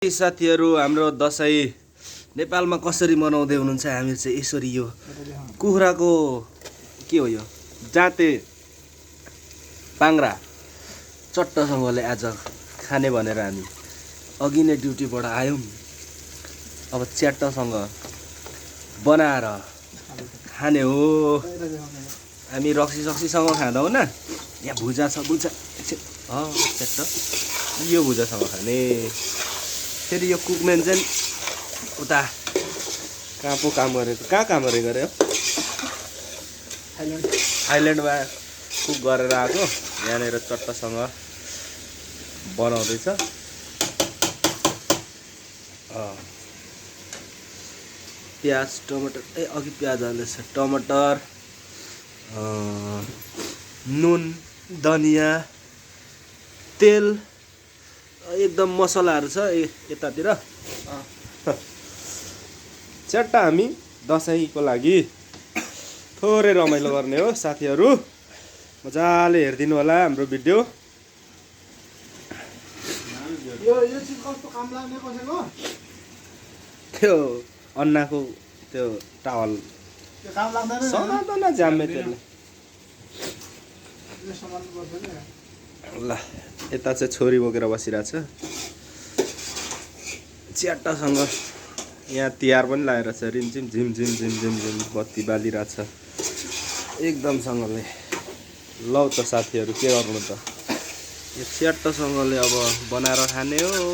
साथीहरु हाम्रो दशैं नेपालमा कसरी मनाउँदै हुनुहुन्छ हामी चाहिँ यसरी यो कुखुराको के हो यो जाते पाङ्रा चट्टसँगले आज खाने भनेर हामी अघि नै ड्युटीबाट आयौं अब च्याट्टसँग बनाएर खाने हो हामी रक्सीसँग खाँदा हुन यहाँ भुजा छ भुजा च्याट्ट यो भुजासँग खाने फेरि यो कुकम्यान चाहिँ उता कहाँ पो काम गरेको कहाँ काम गरे हो थाइल्यान्डमा कुक गरेर आएको यहाँनिर चट्टसँग बनाउँदैछ प्याज टमाटर अघि प्याज हाल्दैछ टमाटर नुन धनिया तेल एकदम मसलाहरु छ यतातिर च्याट्टा हामी दशैंको लागि थोरै रमाइलो गर्ने हो साथीहरु मजाले हेर्दिनु होला हाम्रो भिडियो यो चीज कस्तो काम लाग्ने कसैको त्यो अन्नाको त्यो टावल त्यो काम लाग्दैन समात्दैन जाम्मे त्यसले यो सामान गर्दैन ल यता चाहिँ छोरी बोकेर बसिरहेछ च्याट्टासँग यहाँ तिहार पनि लागेर छ रिमझिम झिम झिम झिम झिम झिम बत्ती बालिरहेछ एकदमसँगले लौ त साथीहरु के गर्नु त यो च्याट्टासँगले अब बनाएर खाने हो